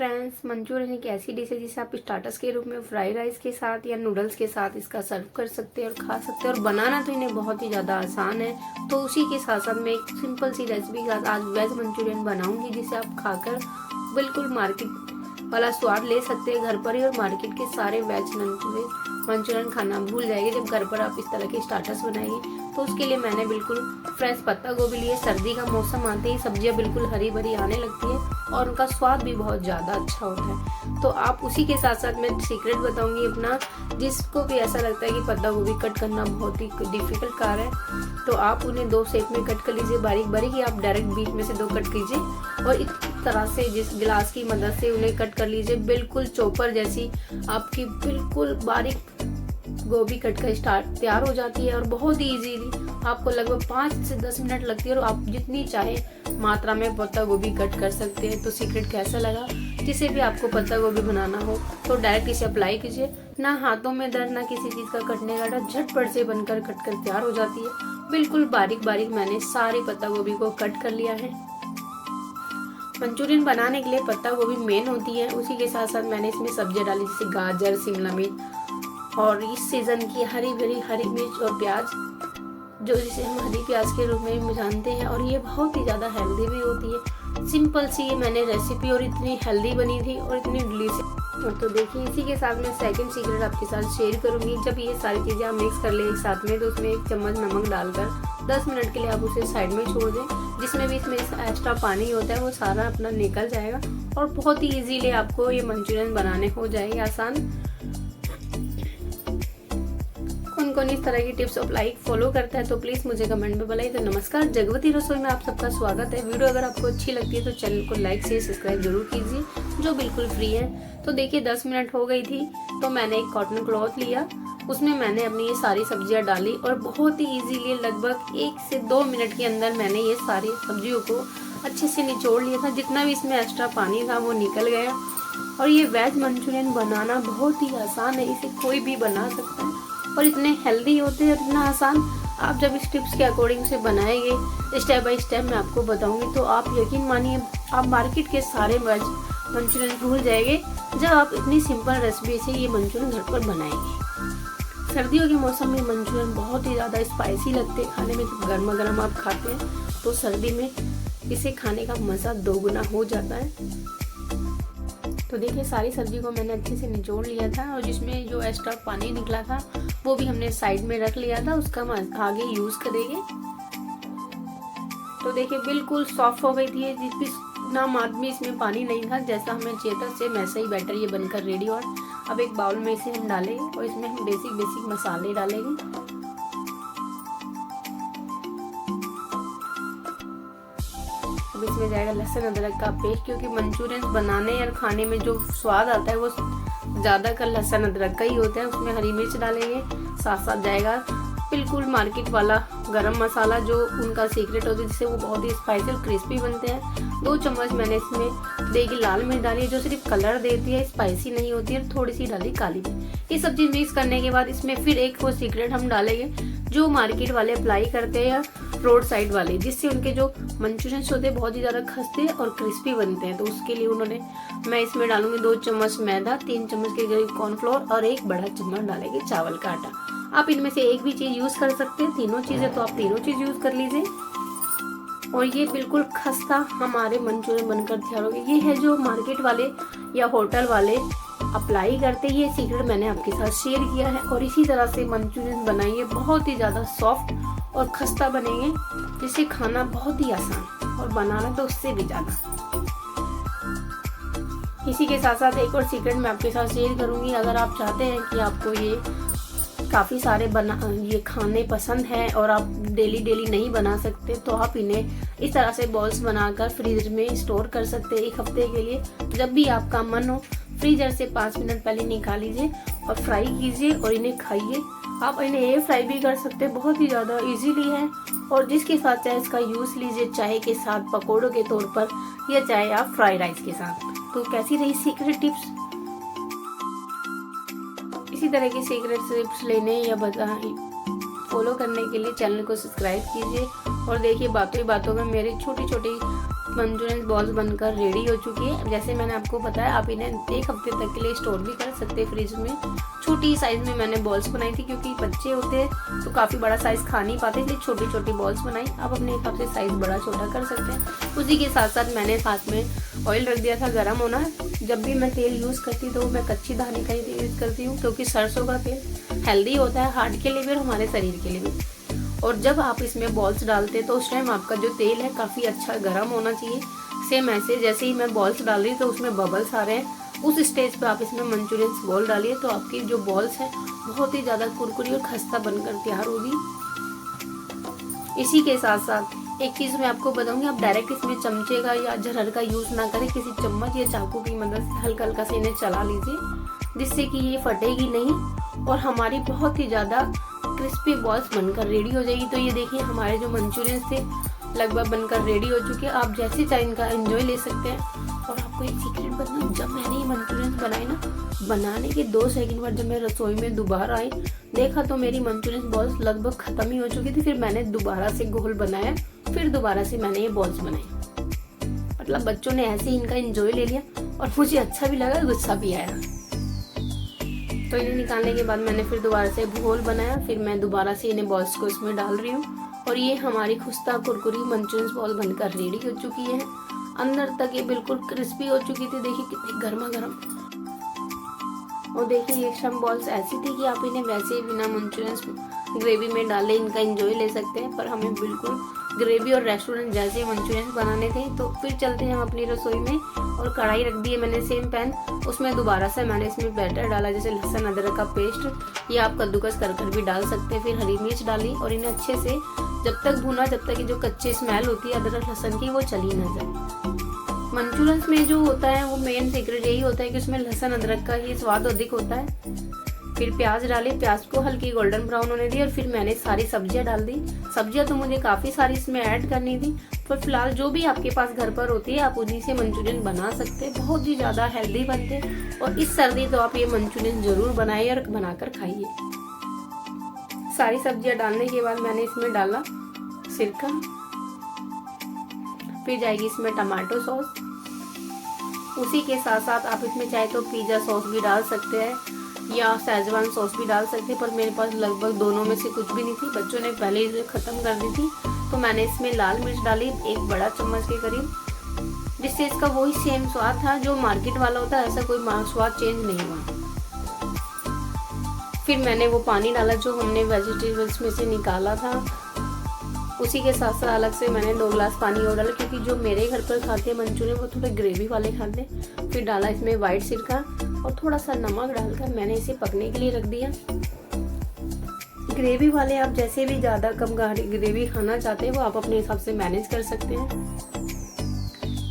Friends, Manchurian एक ऐसी dish है जिसे आप स्टार्टर्स के रूप में फ्राइड राइस के साथ या नूडल्स के साथ इसका सर्व कर सकते हैं और खा सकते हैं। और बनाना तो इन्हें बहुत ही ज़्यादा आसान है। तो उसी के साथ साथ मैं एक सिंपल सी रेसिपी के साथ आज वेज मंचूरियन बनाऊंगी जिसे आप खाकर बिल्कुल मार्केट वाला स्वाद ले सकते हैं घर पर ही, और मार्केट के सारे वेज मंचूरियन खाना भूल जाएंगे जब घर पर आप इस तरह के स्टार्टर्स बनाएंगे। तो उसके लिए मैंने बिल्कुल फ्रेश पत्ता गोभी लिए। सर्दी का मौसम आते ही सब्जियां बिल्कुल हरी भरी आने लगती है और उनका स्वाद भी बहुत ज़्यादा अच्छा होता है। तो आप उसी के साथ साथ मैं सीक्रेट बताऊंगी अपना, जिसको भी ऐसा लगता है कि पत्ता गोभी कट करना बहुत ही डिफिकल्ट कार्य है तो आप उन्हें दो शेप में कट कर लीजिए, बारीक बारीक, या आप डायरेक्ट बीच में से दो कट कीजिए और इस तरह से जिस गिलास की मदद से उन्हें कट कर लीजिए। बिल्कुल चॉपर जैसी आपकी बिल्कुल बारीक गोभी कट कर तैयार हो जाती है और बहुत ही इजीली आपको लगभग 5 से 10 मिनट लगती है और आप जितनी चाहे मात्रा में पत्ता गोभी कट कर सकते हैं। तो सीक्रेट कैसा लगा? जिसे भी आपको पत्ता गोभी बनाना हो तो डायरेक्ट इसे अप्लाई कीजिए, ना हाथों में दर्द ना किसी चीज का कटने का डर, झटपट से बनकर कट कर तैयार हो जाती है। बिल्कुल बारीक बारीक मैंने सारी पत्ता गोभी को कट कर लिया है। मंचूरियन बनाने के लिए पत्ता गोभी मेन होती है, उसी के साथ साथ मैंने इसमें सब्जियां डाली जैसे गाजर, शिमला मिर्च और इस सीजन की हरी भरी हरी मिर्च और प्याज, जो जिसे हम हरी प्याज के रूप में जानते हैं। और ये बहुत ही ज़्यादा हेल्दी भी होती है। सिंपल सी ये मैंने रेसिपी और इतनी हेल्दी बनी थी और इतनी डिलीशियस। तो देखिए इसी के साथ मैं सेकंड सीक्रेट आपके साथ शेयर करूंगी। जब ये सारी चीज़ें आप मिक्स कर ले एक साथ में तो उसमें 1 चम्मच नमक डालकर 10 मिनट के लिए आप उसे साइड में छोड़ दें, जिसमें भी इसमें एक्स्ट्रा पानी होता है वो सारा अपना निकल जाएगा और बहुत ही ईजीली आपको ये मंचूरियन बनाने हो जाएगी आसान। कौन इस तरह की टिप्स अप्लाई फॉलो करता है तो प्लीज मुझे कमेंट में बताइए। तो नमस्कार, जगवती रसोई में आप सबका स्वागत है। वीडियो अगर आपको अच्छी लगती है तो चैनल को लाइक शेयर सब्सक्राइब जरूर कीजिए, जो बिल्कुल फ्री है। तो देखिए 10 मिनट हो गई थी तो मैंने एक कॉटन क्लॉथ लिया, उसमें मैंने अपनी ये सारी सब्जियां डाली और बहुत ही इजीली लगभग 1 से 2 मिनट के अंदर मैंने ये सारी सब्जियों को अच्छे से निचोड़ लिया था। जितना भी इसमें एक्स्ट्रा पानी था वो निकल गया। और ये वेज मंचूरियन बनाना बहुत ही आसान है, इसे कोई भी बना सकता है और इतने हेल्दी होते हैं, इतना आसान। आप जब इस टिप्स के अकॉर्डिंग से बनाएंगे स्टेप बाय स्टेप मैं आपको बताऊंगी तो आप यकीन मानिए आप मार्केट के सारे वेज मंचूरियन भूल जाएंगे जब आप इतनी सिंपल रेसिपी से ये मंचूरियन घर पर बनाएंगे। सर्दियों के मौसम में मंचूरियन बहुत ही ज़्यादा स्पाइसी लगते हैं खाने में। जब गर्मा गर्म आप खाते हैं तो सर्दी में इसे खाने का मज़ा दोगुना हो जाता है। तो देखिए सारी सब्जी को मैंने अच्छे से निचोड़ लिया था और जिसमें जो एक्स्ट्रा पानी निकला था वो भी हमने साइड में रख लिया था, उसका हम आगे यूज करेंगे। तो देखिए बिल्कुल सॉफ्ट हो गई थी, जितना मात्रा में इसमें पानी नहीं था जैसा हमें चाहिए था, सेम ऐसा ही बैटर ये बनकर रेडी। और अब एक बाउल में इसे हम डालेंगे और इसमें हम बेसिक मसाले डालेंगे। अब इसमें जाएगा लहसुन अदरक का पेस्ट, क्योंकि मंचूरियन बनाने और खाने में जो स्वाद आता है वो ज़्यादातर लहसुन अदरक का ही होता है। उसमें हरी मिर्च डालेंगे, साथ साथ जाएगा बिल्कुल मार्केट वाला गरम मसाला जो उनका सीक्रेट होता है, जिससे वो बहुत ही स्पाइसी और क्रिस्पी बनते हैं। 2 चम्मच मैंने इसमें देगी लाल मिर्च डाली है जो सिर्फ कलर देती है, स्पाइसी नहीं होती है। थोड़ी सी डाली काली मिर्च। ये सब चीज़ मिक्स करने के बाद इसमें फिर एक वो सीक्रेट हम डालेंगे जो मार्केट वाले अप्लाई करते हैं, रोड साइड वाले, जिससे उनके जो मंचूरियन होते हैं बहुत ही ज़्यादा खस्ते और क्रिस्पी बनते हैं। तो उसके लिए मैं इसमें डालूंगी 2 चम्मच मैदा, 3 चम्मच के करीब कॉर्नफ्लोर और 1 बड़ा चम्मच डालेंगे चावल का आटा। आप इनमें से एक भी चीज़ यूज़ कर सकते हैं, तीनों चीज़ें तो आप तीनों चीज़ यूज़ कर लीजिए। और ये बिल्कुल खस्ता हमारे मंचूरियन बनकर तैयार हो गए। ये है जो मार्केट वाले या होटल वाले अप्लाई करते हैं, ये सीक्रेट मैंने आपके साथ शेयर किया है। और इसी तरह से मंचूरियन बनाइए, बहुत ही ज़्यादा सॉफ्ट और खस्ता बनेंगे, जिससे खाना बहुत ही आसान और बनाना तो उससे भी ज़्यादा। इसी के साथ साथ एक और सीक्रेट मैं आपके साथ शेयर करूंगी। अगर आप चाहते हैं कि आपको ये काफ़ी सारे ये खाने पसंद हैं और आप डेली नहीं बना सकते तो आप इन्हें इस तरह से बॉल्स बनाकर फ्रीजर में स्टोर कर सकते हैं 1 हफ्ते के लिए। जब भी आपका मन हो फ्रीजर से 5 मिनट पहले निकाल लीजिए और फ्राई कीजिए और इन्हें खाइए। आप इन्हें एयर फ्राई भी कर सकते हैं, बहुत ही ज़्यादा इजीली है। और जिसके साथ चाहे इसका यूज़ लीजिए, चाय के साथ, पकौड़ों के तौर पर, या चाहे आप फ्राइड राइस के साथ। तो कैसी रही सीक्रेट टिप्स? इसी तरह की सीक्रेट टिप्स लेने या फॉलो करने के लिए चैनल को सब्सक्राइब कीजिए। और देखिए बातों ही बातों में मेरी छोटी छोटी मंचूरियन बॉल्स बनकर रेडी हो चुकी है। जैसे मैंने आपको बताया, आप इन्हें 1 हफ्ते तक के लिए स्टोर भी कर सकते हैं फ्रिज में। छोटी साइज में मैंने बॉल्स बनाई थी, क्योंकि बच्चे होते हैं तो काफ़ी बड़ा साइज खा नहीं पाते, इसलिए छोटी छोटी बॉल्स बनाई। आप अपने हिसाब से साइज बड़ा छोटा कर सकते हैं। उसी के साथ साथ मैंने साथ में ऑयल रख दिया था गर्म होना। जब भी मैं तेल यूज़ करती तो मैं कच्ची दाने का ही तेल यूज़ करती हूँ, क्योंकि सरसों का तेल हेल्दी होता है हार्ट के लिए भी और हमारे शरीर के लिए भी। और जब आप इसमें बॉल्स डालते हैं तो उस टाइम आपका जो तेल है काफ़ी अच्छा गर्म होना चाहिए। सेम ऐसे जैसे ही मैं बॉल्स डाल रही तो उसमें बबल्स आ रहे हैं, उस स्टेज पे आप इसमें मंचूरियन बॉल डालिए, तो आपकी जो बॉल्स हैं बहुत ही ज़्यादा कुरकुरी और खस्ता बनकर तैयार होगी। इसी के साथ साथ एक चीज़ मैं आपको बताऊंगी, आप डायरेक्ट इसमें चमचे का या झरर का यूज़ ना करें, किसी चम्मच या चाकू की मदद से हल्का हल्का से इन्हें चला लीजिए, जिससे कि ये फटेगी नहीं और हमारी बहुत ही ज़्यादा क्रिस्पी बॉल्स बनकर रेडी हो जाएगी। तो ये देखिए हमारे जो मंचूरियन थे लगभग बनकर रेडी हो चुके हैं। आप जैसे चाहे इनका एंजॉय ले सकते हैं। और आपको एक सीक्रेट बताऊं, जब मैंने ये मंचूरियन बनाए ना, बनाने के 2 सेकंड बाद जब मैं रसोई में दोबारा आई, देखा तो मेरी मंचूरियन बॉल्स लगभग खत्म ही हो चुकी थी। फिर मैंने दोबारा से घोल बनाया, फिर दोबारा से मैंने ये बॉल्स बनाए। मतलब बच्चों ने ऐसे ही इनका एंजॉय ले लिया और मुझे अच्छा भी लगा, गुस्सा भी आया। तो इन्हें निकालने के बाद मैंने फिर दोबारा से घोल बनाया, फिर मैं दोबारा से इन्हें बॉल्स को इसमें डाल रही हूँ। और ये हमारी खुस्ता कुरकुरी मंचूरियन बॉल बनकर रेडी हो चुकी है। अंदर तक ये बिल्कुल क्रिस्पी हो चुकी थी, देखिए कितनी गर्मा गर्म। और देखिए ये सब बॉल्स ऐसी थी कि आप इन्हें वैसे ही बिना मंचूरियन ग्रेवी में डाले इनका एंजॉय ले सकते हैं, पर हमें बिल्कुल ग्रेवी और रेस्टोरेंट जैसे मंचूरियन बनाने थे। तो फिर चलते हैं हम अपनी रसोई में, और कढ़ाई रख दी है मैंने सेम पैन, उसमें दोबारा से मैंने इसमें बैटर डाला, जैसे लहसुन अदरक का पेस्ट, ये आप कद्दूकस कर भी डाल सकते हैं। फिर हरी मिर्च डाली और इन्हें अच्छे से जब तक भुना, जब तक ये जो कच्ची स्मेल होती है अदरक लहसुन की वो चली ना जाए। मंचूरियन में जो होता है वो मेन सीक्रेट यही होता है कि उसमें लहसुन अदरक का ही स्वाद अधिक होता है। फिर प्याज डाली, प्याज को हल्की गोल्डन ब्राउन होने दी और फिर मैंने सारी सब्जियां डाल दी। सब्जियां तो मुझे काफ़ी सारी इसमें ऐड करनी थी, पर फिलहाल जो भी आपके पास घर पर होती है आप उन्हीं से मंचूरियन बना सकते हैं। बहुत ही ज़्यादा हेल्दी बनते हैं और इस सर्दी तो आप ये मंचूरियन ज़रूर बनाइए और बनाकर खाइए। सारी सब्जियां डालने के बाद मैंने इसमें डाला सिरका, फिर जाएगी इसमें टमाटो सॉस। उसी के साथ साथ आप इसमें चाहे तो पिज़्ज़ा सॉस भी डाल सकते हैं या शेजवान सॉस भी डाल सकते हैं, पर मेरे पास लगभग दोनों में से कुछ भी नहीं थी, बच्चों ने पहले ही ख़त्म कर दी थी। तो मैंने इसमें लाल मिर्च डाली 1 बड़ा चम्मच के करीब, जिससे इसका वही सेम स्वाद था जो मार्केट वाला होता है, ऐसा कोई स्वाद चेंज नहीं हुआ। फिर मैंने वो पानी डाला जो हमने वेजिटेबल्स में से निकाला था। उसी के साथ साथ अलग से मैंने 2 गिलास पानी और डाला, क्योंकि जो मेरे घर पर खाते हैं मंचूरियन वो थोड़े ग्रेवी वाले खाते हैं। फिर डाला इसमें वाइट सिरका और थोड़ा सा नमक डालकर मैंने इसे पकने के लिए रख दिया। ग्रेवी वाले आप जैसे भी ज़्यादा कम ग्रेवी खाना चाहते हैं वो आप अपने हिसाब से मैनेज कर सकते हैं।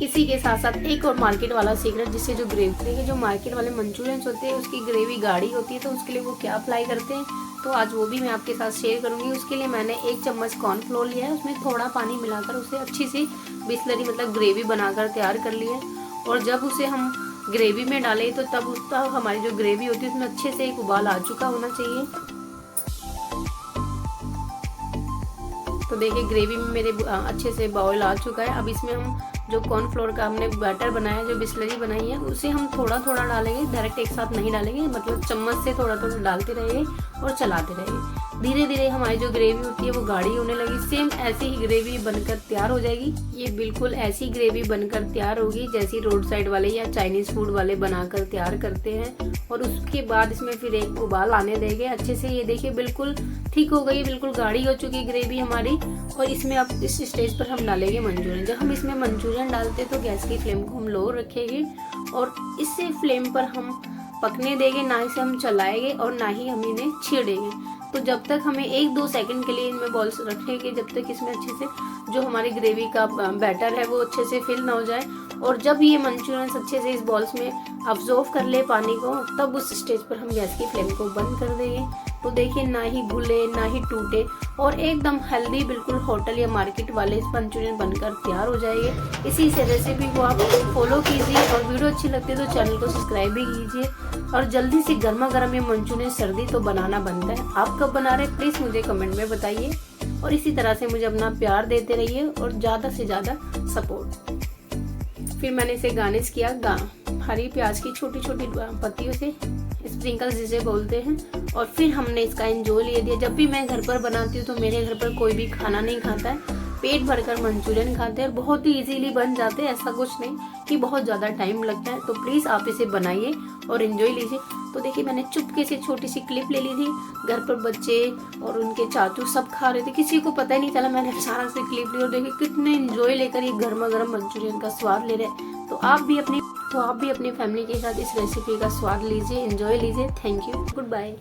इसी के साथ साथ एक और मार्केट वाला सीक्रेट, जिससे जो ग्रेवी देखिए, जो मार्केट वाले मंचूरियंस होते हैं उसकी ग्रेवी गाढ़ी होती है, तो उसके लिए वो क्या अप्लाई करते हैं तो आज वो भी मैं आपके साथ शेयर करूंगी। उसके लिए मैंने 1 चम्मच कॉर्नफ्लोर लिया है, उसमें थोड़ा पानी मिलाकर उसे अच्छी सी बिस्लरी मतलब ग्रेवी बनाकर तैयार कर लिया है। और जब उसे हम ग्रेवी में डालें तो तब उसका हमारी जो ग्रेवी होती है उसमें अच्छे से एक उबाल आ चुका होना चाहिए। तो देखिए ग्रेवी में मेरे अच्छे से बॉयल आ चुका है। अब इसमें हम जो कॉर्नफ्लोर का हमने बैटर बनाया, जो बिस्लरी बनाई है, उसे हम थोड़ा थोड़ा डालेंगे, डायरेक्ट एक साथ नहीं डालेंगे, मतलब चम्मच से थोड़ा थोड़ा डालते रहेंगे और चलाते रहेंगे। धीरे धीरे हमारी जो ग्रेवी होती है वो गाढ़ी होने लगी। सेम ऐसी ही ग्रेवी बनकर तैयार हो जाएगी। ये बिल्कुल ऐसी ग्रेवी बनकर तैयार होगी जैसी रोड साइड वाले या चाइनीज फूड वाले बनाकर तैयार करते हैं। और उसके बाद इसमें फिर एक उबाल आने देंगे अच्छे से। ये देखिए बिल्कुल ठीक हो गई, बिल्कुल गाढ़ी हो चुकी ग्रेवी हमारी। और इसमें अब इस स्टेज पर हम डालेंगे मंचूरियन। जब हम इसमें मंचूरियन डालते हैं तो गैस की फ्लेम को हम लो रखेंगे और इससे फ्लेम पर हम पकने देंगे, ना इसे हम चलाएंगे और ना ही हम इन्हें छेड़ेंगे। तो जब तक हमें 1-2 सेकंड के लिए इनमें बॉल्स रखेंगे, जब तक इसमें अच्छे से जो हमारी ग्रेवी का बैटर है वो अच्छे से फिल ना हो जाए। और जब ये मंचूरियन अच्छे से इस बॉल्स में अब्जॉर्व कर ले पानी को, तब उस स्टेज पर हम गैस की फ्लेम को बंद कर देंगे। तो देखिए ना ही घुले ना ही टूटे और एकदम हेल्दी, बिल्कुल होटल या मार्केट वाले मंचूरियन बनकर तैयार हो जाएंगे। इसी से रेसिपी को आप फॉलो कीजिए और वीडियो अच्छी लगती है तो चैनल को सब्सक्राइब भी कीजिए। और जल्दी से गर्मा गर्म ये मंचूरियन सर्दी तो बनाना बनता है। आप कब बना रहे प्लीज़ मुझे कमेंट में बताइए। और इसी तरह से मुझे अपना प्यार देते रहिए और ज़्यादा से ज़्यादा सपोर्ट। फिर मैंने इसे गार्निश किया हरी प्याज की छोटी छोटी पत्तियों से, स्प्रिंकल्स जिसे बोलते हैं। और फिर हमने इसका एंजॉय ले दिया। जब भी मैं घर पर बनाती हूँ तो मेरे घर पर कोई भी खाना नहीं खाता है, पेट भरकर मंचूरियन खाते हैं और बहुत ही इजीली बन जाते हैं। ऐसा कुछ नहीं कि बहुत ज़्यादा टाइम लगता है। तो प्लीज़ आप इसे बनाइए और एंजॉय लीजिए। तो देखिए मैंने चुपके से छोटी सी क्लिप ले ली थी। घर पर बच्चे और उनके चाचू सब खा रहे थे, किसी को पता ही नहीं चला। मैंने अचानक से क्लिप ली और देखिए कितने एंजॉय लेकर ये गर्मा गर्म मंचूरियन का स्वाद ले रहे हैं। तो आप भी अपनी फैमिली के साथ इस रेसिपी का स्वाद लीजिए, एंजॉय लीजिए। Thank you, good bye.